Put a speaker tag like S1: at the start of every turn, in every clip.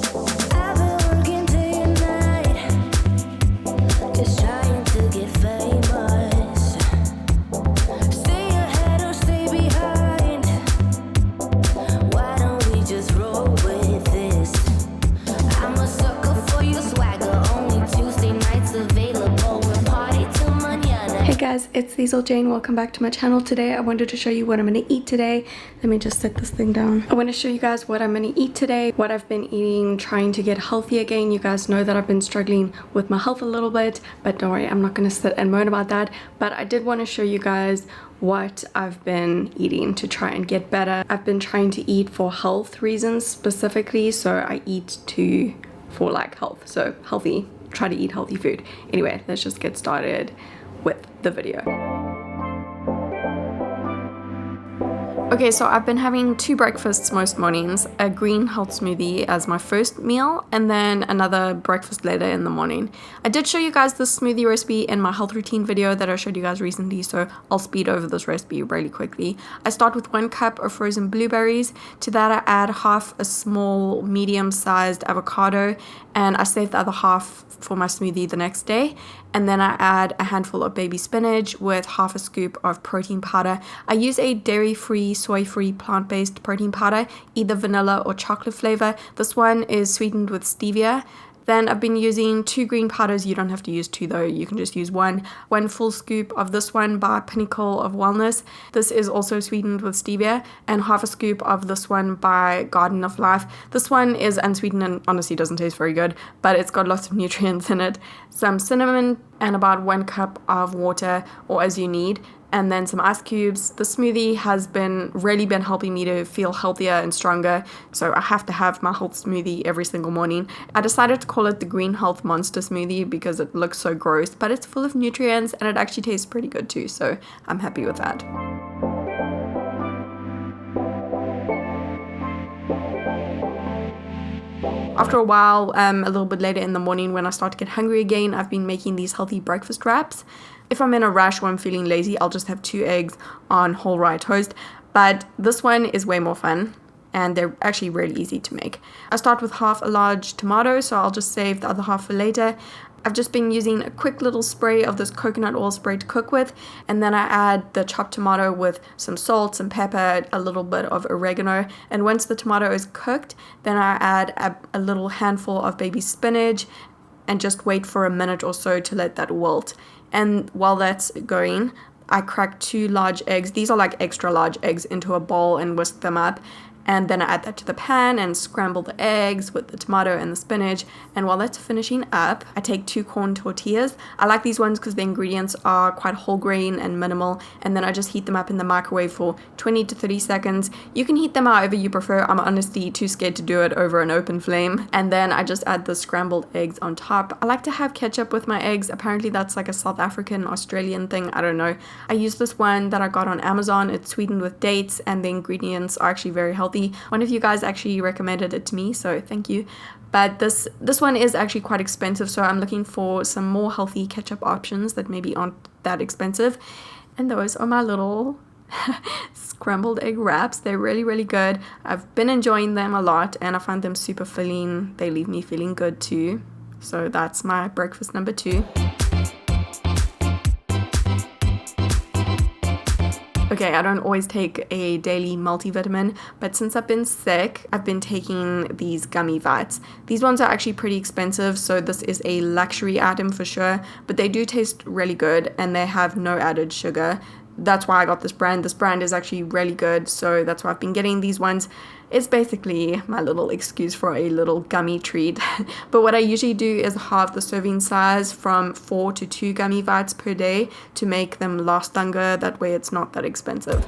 S1: I've been working day and night, just trying to get famous. Stay ahead or stay behind. Why don't we just roll with this? I'm a sucker for your swagger. Only Tuesday nights available. We'll party till mañana.
S2: Hey guys, it's Liezl Jayne. Welcome back to my channel. Today I wanted to show you what I'm going to eat today. Let me just set this thing down. I want to show you guys what I'm going to eat today, what I've been eating, trying to get healthy again. You guys know that I've been struggling with my health a little bit, but don't worry, I'm not going to sit and moan about that. But I did want to show you guys what I've been eating to try and get better. I've been trying to eat for health reasons specifically, so I eat for like health, so healthy, try to eat healthy food. Anyway, let's just get started with the video. Okay, so I've been having two breakfasts most mornings, a green health smoothie as my first meal, and then another breakfast later in the morning. I did show you guys this smoothie recipe in my health routine video that I showed you guys recently, so I'll speed over this recipe really quickly. I start with 1 cup of frozen blueberries. To that I add half a small medium-sized avocado, and I save the other half for my smoothie the next day. And then I add a handful of baby spinach with half a scoop of protein powder. I use a dairy-free, soy-free, plant-based protein powder, either vanilla or chocolate flavor. This one is sweetened with stevia. Then I've been using 2 green powders. You don't have to use 2 though, you can just use 1. 1 full scoop of this one by Pinnacle of Wellness. This is also sweetened with stevia, and half a scoop of this one by Garden of Life. This one is unsweetened and honestly doesn't taste very good, but it's got lots of nutrients in it. Some cinnamon and about 1 cup of water, or as you need, and then some ice cubes. The smoothie has really been helping me to feel healthier and stronger, so I have to have my health smoothie every single morning. I decided to call it the Green Health Monster Smoothie because it looks so gross, but it's full of nutrients and it actually tastes pretty good too, so I'm happy with that. After a while, a little bit later in the morning when I start to get hungry again, I've been making these healthy breakfast wraps. If I'm in a rush or I'm feeling lazy, I'll just have 2 eggs on whole rye toast. But this one is way more fun, and they're actually really easy to make. I start with half a large tomato, so I'll just save the other half for later. I've just been using a quick little spray of this coconut oil spray to cook with, and then I add the chopped tomato with some salt, some pepper, a little bit of oregano, and once the tomato is cooked, then I add a little handful of baby spinach and just wait for a minute or so to let that wilt. And while that's going, I crack 2 large eggs. These are like extra large eggs into a bowl and whisk them up. And then I add that to the pan and scramble the eggs with the tomato and the spinach. And while that's finishing up, I take 2 corn tortillas. I like these ones because the ingredients are quite whole grain and minimal. And then I just heat them up in the microwave for 20 to 30 seconds. You can heat them however you prefer. I'm honestly too scared to do it over an open flame. And then I just add the scrambled eggs on top. I like to have ketchup with my eggs. Apparently that's like a South African, Australian thing. I don't know. I use this one that I got on Amazon. It's sweetened with dates and the ingredients are actually very healthy. One of you guys actually recommended it to me, so thank you. But this one is actually quite expensive, so I'm looking for some more healthy ketchup options that maybe aren't that expensive. And those are my little scrambled egg wraps. They're really, really good. I've been enjoying them a lot and I find them super filling. They leave me feeling good too. So that's my breakfast number 2. Okay, I don't always take a daily multivitamin, but since I've been sick, I've been taking these gummy vats. These ones are actually pretty expensive, so this is a luxury item for sure, but they do taste really good and they have no added sugar. That's why I got this brand. This brand is actually really good, so that's why I've been getting these ones. It's basically my little excuse for a little gummy treat. But what I usually do is halve the serving size from 4 to 2 gummy vats per day to make them last longer. That way it's not that expensive.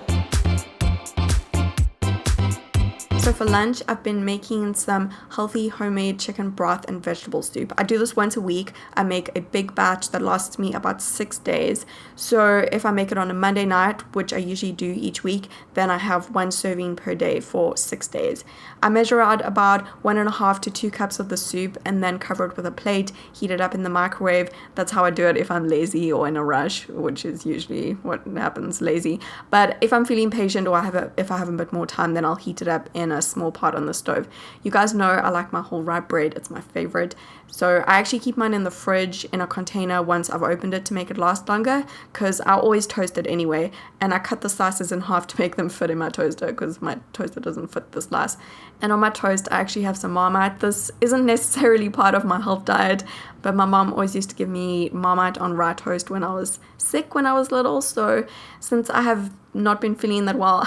S2: So for lunch, I've been making some healthy homemade chicken broth and vegetable soup. I do this once a week. I make a big batch that lasts me about 6 days. So if I make it on a Monday night, which I usually do each week, then I have 1 serving per day for 6 days. I measure out about 1.5 to 2 cups of the soup and then cover it with a plate, heat it up in the microwave. That's how I do it if I'm lazy or in a rush, which is usually what happens, lazy. But if I'm feeling patient or if I have a bit more time, then I'll heat it up in in a small pot on the stove. You guys know I like my whole rye bread. It's my favorite. So I actually keep mine in the fridge in a container once I've opened it to make it last longer, because I always toast it anyway, and I cut the slices in half to make them fit in my toaster because my toaster doesn't fit the slice. And on my toast I actually have some Marmite. This isn't necessarily part of my health diet, but my mom always used to give me Marmite on rye toast when I was sick when I was little. So since I have not been feeling that well,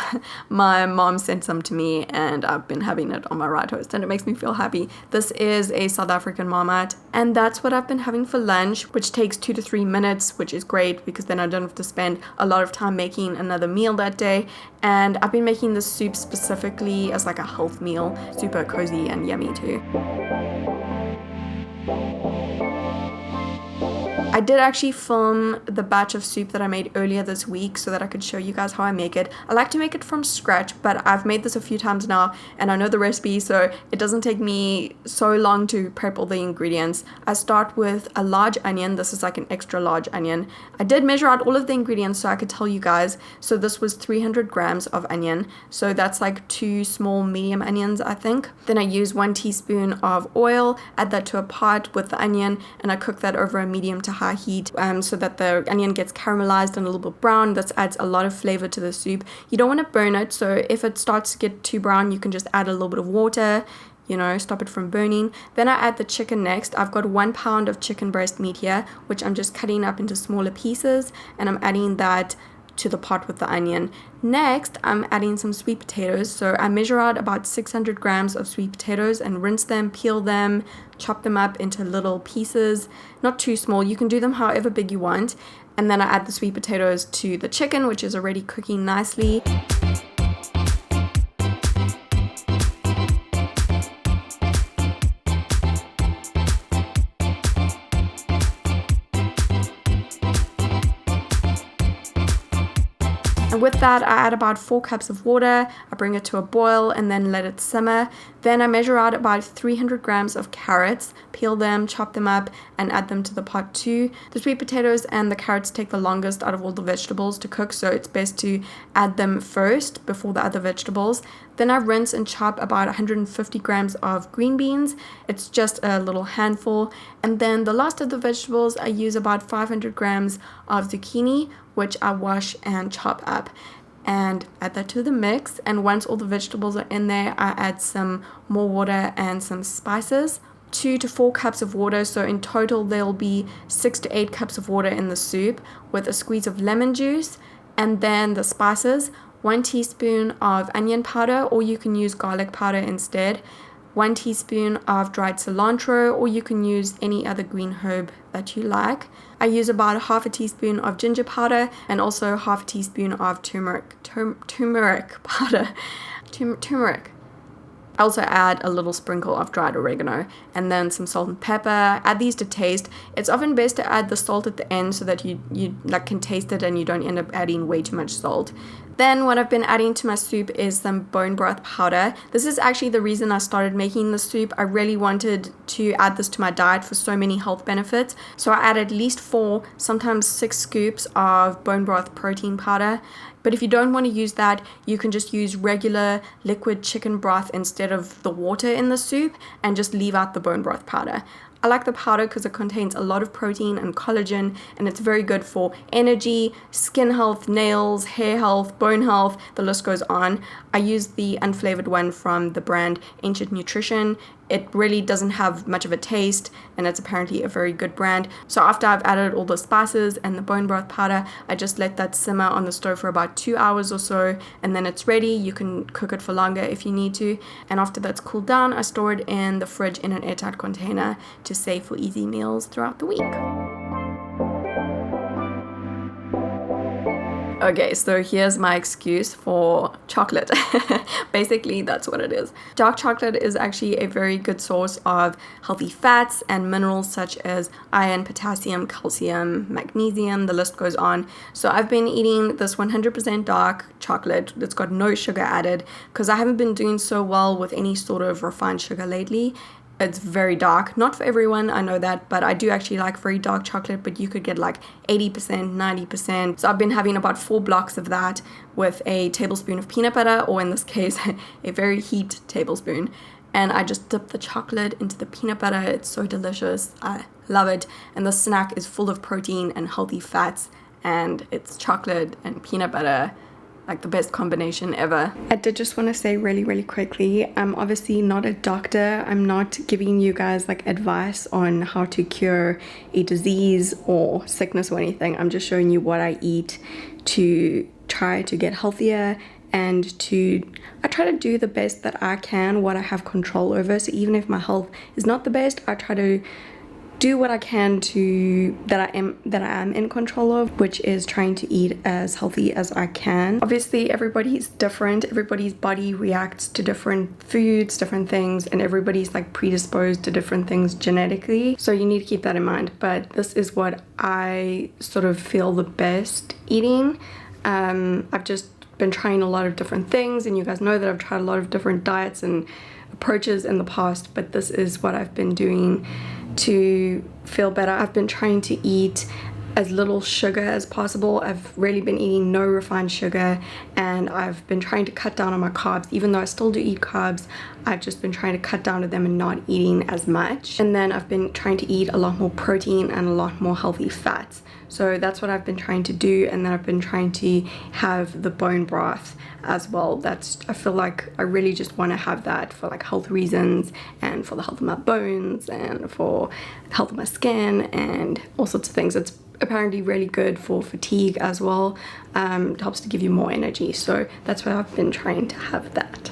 S2: my mom sent some to me and I've been having it on my rye toast and it makes me feel happy. This is a South African Marmite and that's what I've been having for lunch, which takes 2 to 3 minutes, which is great because then I don't have to spend a lot of time making another meal that day. And I've been making this soup specifically as like a health meal, super cozy and yummy too. I did actually film the batch of soup that I made earlier this week so that I could show you guys how I make it. I like to make it from scratch, but I've made this a few times now and I know the recipe, so it doesn't take me so long to prep all the ingredients. I start with a large onion. This is like an extra large onion. I did measure out all of the ingredients so I could tell you guys. So this was 300 grams of onion. So that's like 2 small medium onions, I think. Then I use 1 teaspoon of oil, add that to a pot with the onion, and I cook that over a medium to high heat so that the onion gets caramelized and a little bit brown. This adds a lot of flavor to the soup. You don't want to burn it, so if it starts to get too brown, you can just add a little bit of water, you know, stop it from burning. Then I add the chicken next. I've got 1 pound of chicken breast meat here, which I'm just cutting up into smaller pieces, and I'm adding that to the pot with the onion. Next, I'm adding some sweet potatoes. So I measure out about 600 grams of sweet potatoes and rinse them, peel them, chop them up into little pieces, not too small. You can do them however big you want. And then I add the sweet potatoes to the chicken, which is already cooking nicely. And with that, I add about 4 cups of water, I bring it to a boil and then let it simmer. Then I measure out about 300 grams of carrots, peel them, chop them up, and add them to the pot too. The sweet potatoes and the carrots take the longest out of all the vegetables to cook, so it's best to add them first before the other vegetables. Then I rinse and chop about 150 grams of green beans. It's just a little handful. And then the last of the vegetables, I use about 500 grams of zucchini, which I wash and chop up and add that to the mix. And once all the vegetables are in there, I add some more water and some spices. 2 to 4 cups of water, so in total there'll be 6 to 8 cups of water in the soup with a squeeze of lemon juice. And then the spices, 1 teaspoon of onion powder, or you can use garlic powder instead, 1 teaspoon of dried cilantro, or you can use any other green herb that you like. I use about half a teaspoon of ginger powder and also half a teaspoon of turmeric powder. Turmeric. I also add a little sprinkle of dried oregano and then some salt and pepper. Add these to taste. It's often best to add the salt at the end so that you like can taste it and you don't end up adding way too much salt. Then what I've been adding to my soup is some bone broth powder. This is actually the reason I started making the soup. I really wanted to add this to my diet for so many health benefits. So I add at least 4, sometimes 6 scoops of bone broth protein powder. But if you don't want to use that, you can just use regular liquid chicken broth instead of the water in the soup and just leave out the bone broth powder. I like the powder because it contains a lot of protein and collagen, and it's very good for energy, skin health, nails, hair health, bone health, the list goes on. I use the unflavored one from the brand Ancient Nutrition. It really doesn't have much of a taste, and it's apparently a very good brand. So after I've added all the spices and the bone broth powder, I just let that simmer on the stove for about 2 hours or so, and then it's ready. You can cook it for longer if you need to. And after that's cooled down, I store it in the fridge in an airtight container to save for easy meals throughout the week. Okay, so here's my excuse for chocolate. Basically, that's what it is. Dark chocolate is actually a very good source of healthy fats and minerals such as iron, potassium, calcium, magnesium, the list goes on. So I've been eating this 100% dark chocolate that's got no sugar added because I haven't been doing so well with any sort of refined sugar lately. It's very dark. Not for everyone, I know that, but I do actually like very dark chocolate, but you could get like 80%, 90%. So I've been having about 4 blocks of that with a tablespoon of peanut butter, or in this case, a very heaped tablespoon. And I just dip the chocolate into the peanut butter. It's so delicious. I love it. And the snack is full of protein and healthy fats, and it's chocolate and peanut butter, like the best combination ever. I did just want to say really quickly, I'm obviously not a doctor. I'm not giving you guys like advice on how to cure a disease or sickness or anything. I'm just showing you what I eat to try to get healthier, and I try to do the best that I can, what I have control over. So even if my health is not the best, I try to do what I can to that I am in control of, which is trying to eat as healthy as I can. Obviously everybody's different, everybody's body reacts to different foods, different things, and everybody's like predisposed to different things genetically, so you need to keep that in mind. But this is what I sort of feel the best eating. I've just been trying a lot of different things, and you guys know that I've tried a lot of different diets and approaches in the past, but this is what I've been doing to feel better. I've been trying to eat as little sugar as possible. I've really been eating no refined sugar, and I've been trying to cut down on my carbs. Even though I still do eat carbs, I've just been trying to cut down on them and not eating as much. And then I've been trying to eat a lot more protein and a lot more healthy fats. So that's what I've been trying to do. And then I've been trying to have the bone broth as well. I feel like I really just want to have that for like health reasons, and for the health of my bones, and for the health of my skin, and all sorts of things. It's apparently really good for fatigue as well. It helps to give you more energy. So that's why I've been trying to have that.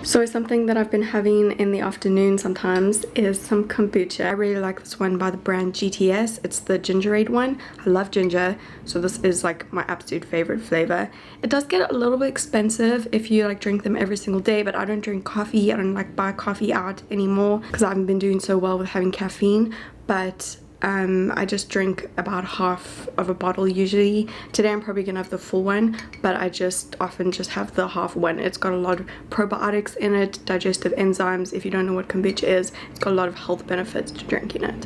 S2: So something that I've been having in the afternoon sometimes is some kombucha. I really like this one by the brand GTS. It's the gingerade one. I love ginger, so this is like my absolute favorite flavor. It does get a little bit expensive if you like drink them every single day, but I don't drink coffee. I don't like buy coffee out anymore because I haven't been doing so well with having caffeine. But I just drink about half of a bottle usually. Today I'm probably gonna have the full one, but I just often just have the half one. It's got a lot of probiotics in it, digestive enzymes. If you don't know what kombucha is, it's got a lot of health benefits to drinking it.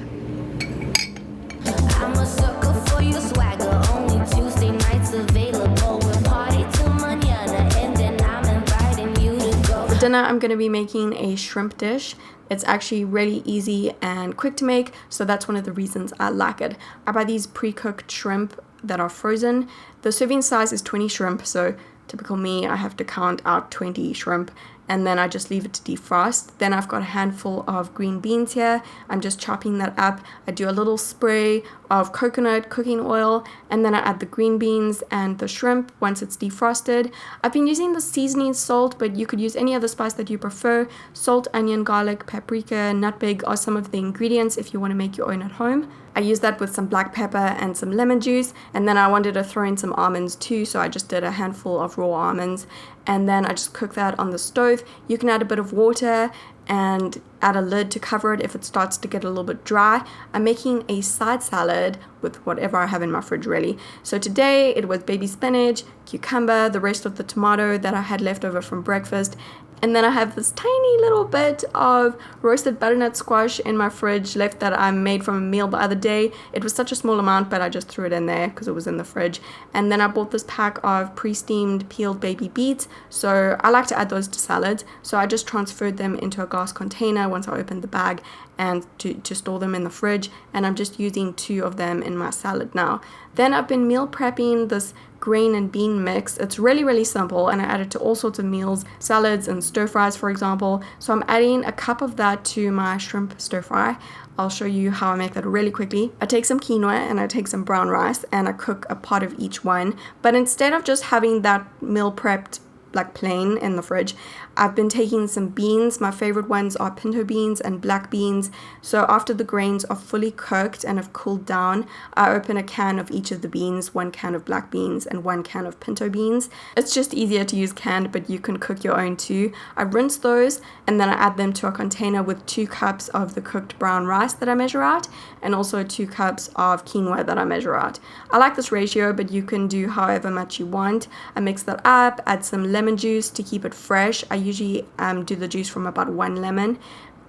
S1: I'm a sucker for your swagger. Only Tuesday nights available. We'll party till mañana, and then I'm inviting you to go.
S2: For dinner, I'm going to be making a shrimp dish. It's actually really easy and quick to make, so that's one of the reasons I like it. I buy these pre-cooked shrimp that are frozen. The serving size is 20 shrimp, so typical me, I have to count out 20 shrimp, and then I just leave it to defrost. Then I've got a handful of green beans here. I'm just chopping that up. I do a little spray of coconut cooking oil, and then I add the green beans and the shrimp once it's defrosted. I've been using the seasoning salt, but you could use any other spice that you prefer. Salt, onion, garlic, paprika, nutmeg are some of the ingredients if you want to make your own at home. I used that with some black pepper and some lemon juice, and then I wanted to throw in some almonds too, so I just did a handful of raw almonds, and then I just cook that on the stove. You can add a bit of water and add a lid to cover it if it starts to get a little bit dry. I'm making a side salad with whatever I have in my fridge really. So today it was baby spinach, cucumber, the rest of the tomato that I had left over from breakfast, and then I have this tiny little bit of roasted butternut squash in my fridge left that I made from a meal the other day. It was such a small amount, but I just threw it in there because it was in the fridge. And then I bought this pack of pre-steamed peeled baby beets. So I like to add those to salads. So I just transferred them into a glass container once I opened the bag, and to store them in the fridge. And I'm just using 2 of them in my salad now. Then I've been meal prepping this grain and bean mix. It's really simple, and I add it to all sorts of meals, salads and stir fries for example. So I'm adding a cup of that to my shrimp stir fry. I'll show you how I make that really quickly. I take some quinoa and I take some brown rice, and I cook a pot of each one. But instead of just having that meal prepped like plain in the fridge. I've been taking some beans. My favorite ones are pinto beans and black beans. So after the grains are fully cooked and have cooled down, I open a can of each of the beans, 1 can of black beans and 1 can of pinto beans. It's just easier to use canned, but you can cook your own too. I rinse those and then I add them to a container with 2 cups of the cooked brown rice that I measure out, and also 2 cups of quinoa that I measure out. I like this ratio, but you can do however much you want. I mix that up, add some lemon juice to keep it fresh. I usually do the juice from about 1 lemon,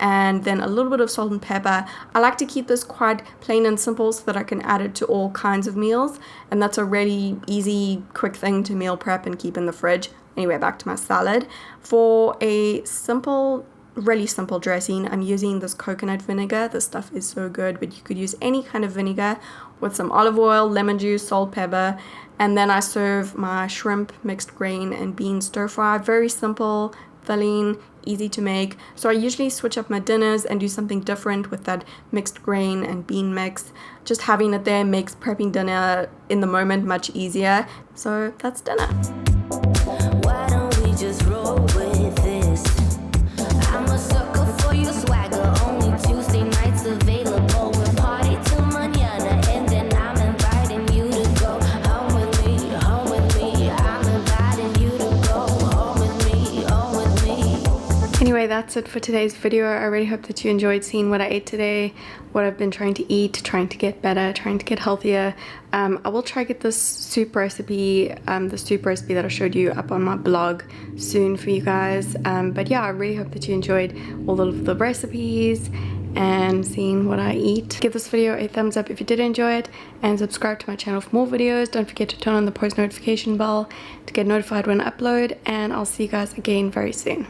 S2: and then a little bit of salt and pepper. I like to keep this quite plain and simple so that I can add it to all kinds of meals, and that's a really easy, quick thing to meal prep and keep in the fridge. Anyway, back to my salad. For a really simple dressing, I'm using this coconut vinegar. This stuff is so good, but you could use any kind of vinegar with some olive oil, lemon juice, salt, pepper, and then I serve my shrimp, mixed grain, and bean stir fry. Very simple, filling, easy to make. So I usually switch up my dinners and do something different with that mixed grain and bean mix. Just having it there makes prepping dinner in the moment much easier. So that's dinner.
S1: Why don't we just roll with this? I'm a sucker for your swagger. Only Tuesday nights available. We'll party till mañana, and then I'm inviting you to go home with me, home with me. I'm inviting you to go home with me, home with me.
S2: Anyway, that's it for today's video. I really hope that you enjoyed seeing what I ate today, what I've been trying to eat, trying to get better, trying to get healthier. I will try to get this soup recipe, that I showed you up on my blog soon for you guys. But yeah, I really hope that you enjoyed all of the recipes and seeing what I eat. Give this video a thumbs up if you did enjoy it, and subscribe to my channel for more videos. Don't forget to turn on the post notification bell to get notified when I upload, and I'll see you guys again very soon.